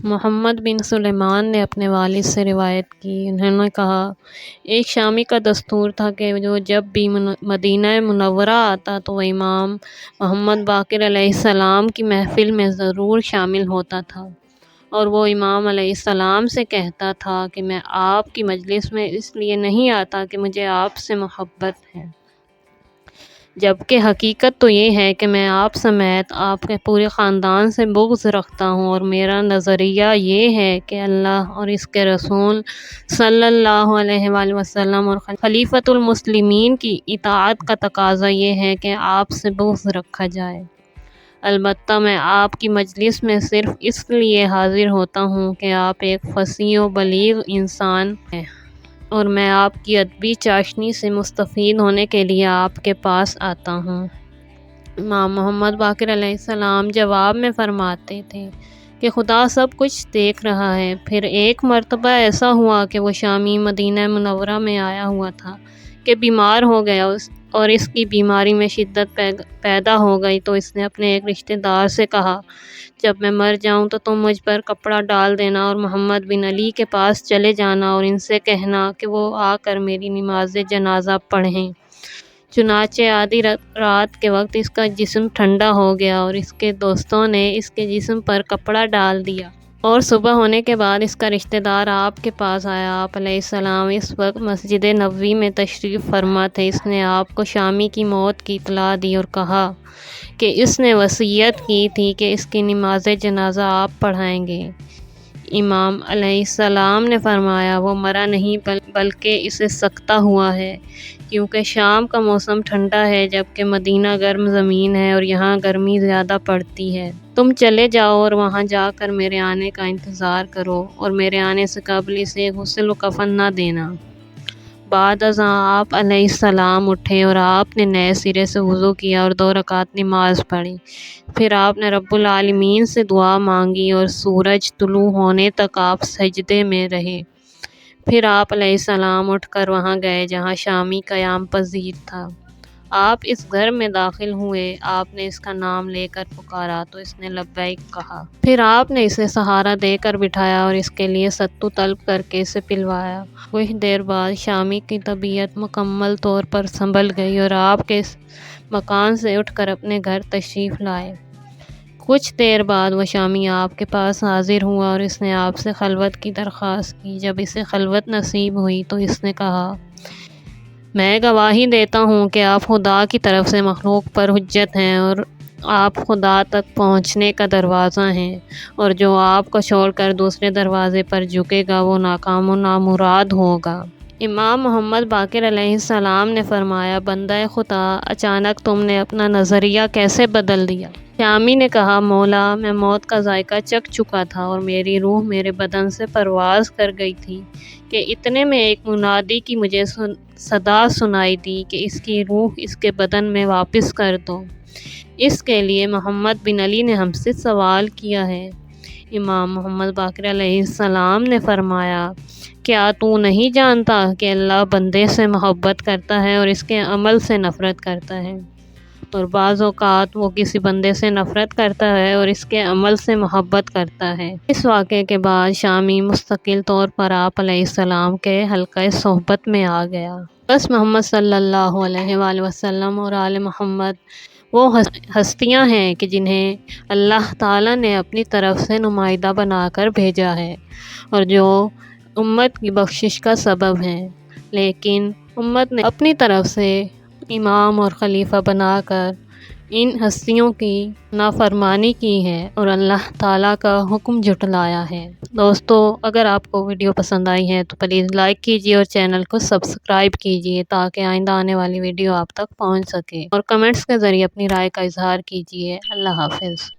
محمد بن سلیمان نے اپنے والد سے روایت کی، انہوں نے کہا ایک شامی کا دستور تھا کہ جو جب بھی مدینہ منورہ آتا تو وہ امام محمد باقر علیہ السلام کی محفل میں ضرور شامل ہوتا تھا، اور وہ امام علیہ السلام سے کہتا تھا کہ میں آپ کی مجلس میں اس لیے نہیں آتا کہ مجھے آپ سے محبت ہے، جبکہ حقیقت تو یہ ہے کہ میں آپ سمیت آپ کے پورے خاندان سے بغض رکھتا ہوں، اور میرا نظریہ یہ ہے کہ اللہ اور اس کے رسول صلی اللہ علیہ وآلہ وسلم اور خلیفۃ المسلمین کی اطاعت کا تقاضا یہ ہے کہ آپ سے بغض رکھا جائے۔ البتہ میں آپ کی مجلس میں صرف اس لیے حاضر ہوتا ہوں کہ آپ ایک فصیح و بلیغ انسان ہیں، اور میں آپ کی ادبی چاشنی سے مستفید ہونے کے لیے آپ کے پاس آتا ہوں۔ امام محمد باقر علیہ السلام جواب میں فرماتے تھے کہ خدا سب کچھ دیکھ رہا ہے۔ پھر ایک مرتبہ ایسا ہوا کہ وہ شامی مدینہ منورہ میں آیا ہوا تھا کہ بیمار ہو گیا، اور اس کی بیماری میں شدت پیدا ہو گئی تو اس نے اپنے ایک رشتہ دار سے کہا جب میں مر جاؤں تو تم مجھ پر کپڑا ڈال دینا اور محمد بن علی کے پاس چلے جانا اور ان سے کہنا کہ وہ آ کر میری نماز جنازہ پڑھیں۔ چنانچہ آدھی رات کے وقت اس کا جسم ٹھنڈا ہو گیا اور اس کے دوستوں نے اس کے جسم پر کپڑا ڈال دیا، اور صبح ہونے کے بعد اس کا رشتہ دار آپ کے پاس آیا۔ آپ علیہ السلام اس وقت مسجد نبوی میں تشریف فرما تھے۔ اس نے آپ کو شامی کی موت کی اطلاع دی اور کہا کہ اس نے وصیت کی تھی کہ اس کی نماز جنازہ آپ پڑھائیں گے۔ امام علیہ السلام نے فرمایا وہ مرا نہیں بلکہ اسے سکتہ ہوا ہے، کیونکہ شام کا موسم ٹھنڈا ہے جبکہ مدینہ گرم زمین ہے اور یہاں گرمی زیادہ پڑتی ہے۔ تم چلے جاؤ اور وہاں جا کر میرے آنے کا انتظار کرو، اور میرے آنے سے قبل اسے غسل و کفن نہ دینا۔ بعد ازاں آپ علیہ السلام اٹھے اور آپ نے نئے سرے سے وضو کیا اور 2 رکعت نماز پڑھی۔ پھر آپ نے رب العالمین سے دعا مانگی اور سورج طلوع ہونے تک آپ سجدے میں رہے۔ پھر آپ علیہ السلام اٹھ کر وہاں گئے جہاں شامی قیام پذیر تھا۔ آپ اس گھر میں داخل ہوئے، آپ نے اس کا نام لے کر پکارا تو اس نے لبیک کہا۔ پھر آپ نے اسے سہارا دے کر بٹھایا اور اس کے لیے ستو طلب کر کے اسے پلوایا۔ کچھ دیر بعد شامی کی طبیعت مکمل طور پر سنبھل گئی اور آپ کے مکان سے اٹھ کر اپنے گھر تشریف لائے۔ کچھ دیر بعد وہ شامی آپ کے پاس حاضر ہوا اور اس نے آپ سے خلوت کی درخواست کی۔ جب اسے خلوت نصیب ہوئی تو اس نے کہا میں گواہی دیتا ہوں کہ آپ خدا کی طرف سے مخلوق پر حجت ہیں اور آپ خدا تک پہنچنے کا دروازہ ہیں، اور جو آپ کو چھوڑ کر دوسرے دروازے پر جھکے گا وہ ناکام و نامراد ہوگا۔ امام محمد باقر علیہ السلام نے فرمایا بندہ خدا، اچانک تم نے اپنا نظریہ کیسے بدل دیا؟ شامی نے کہا مولا، میں موت کا ذائقہ چکھ چکا تھا اور میری روح میرے بدن سے پرواز کر گئی تھی کہ اتنے میں ایک منادی کی مجھے صدا سنائی دی کہ اس کی روح اس کے بدن میں واپس کر دو، اس کے لیے محمد بن علی نے ہم سے سوال کیا ہے۔ امام محمد باقر علیہ السلام نے فرمایا کیا تو نہیں جانتا کہ اللہ بندے سے محبت کرتا ہے اور اس کے عمل سے نفرت کرتا ہے، اور بعض اوقات وہ کسی بندے سے نفرت کرتا ہے اور اس کے عمل سے محبت کرتا ہے۔ اس واقعے کے بعد شامی مستقل طور پر آپ علیہ السلام کے حلقہ صحبت میں آ گیا۔ بس محمد صلی اللہ علیہ وآلہ وسلم اور آل محمد وہ ہستیاں ہیں کہ جنہیں اللہ تعالیٰ نے اپنی طرف سے نمائندہ بنا کر بھیجا ہے اور جو امت کی بخشش کا سبب ہیں، لیکن امت نے اپنی طرف سے امام اور خلیفہ بنا کر ان ہستیوں کی نافرمانی کی ہے اور اللہ تعالیٰ کا حکم جھٹلایا ہے۔ دوستو، اگر آپ کو ویڈیو پسند آئی ہے تو پلیز لائک کیجیے اور چینل کو سبسکرائب کیجیے تاکہ آئندہ آنے والی ویڈیو آپ تک پہنچ سکے، اور کمنٹس کے ذریعے اپنی رائے کا اظہار کیجیے۔ اللہ حافظ۔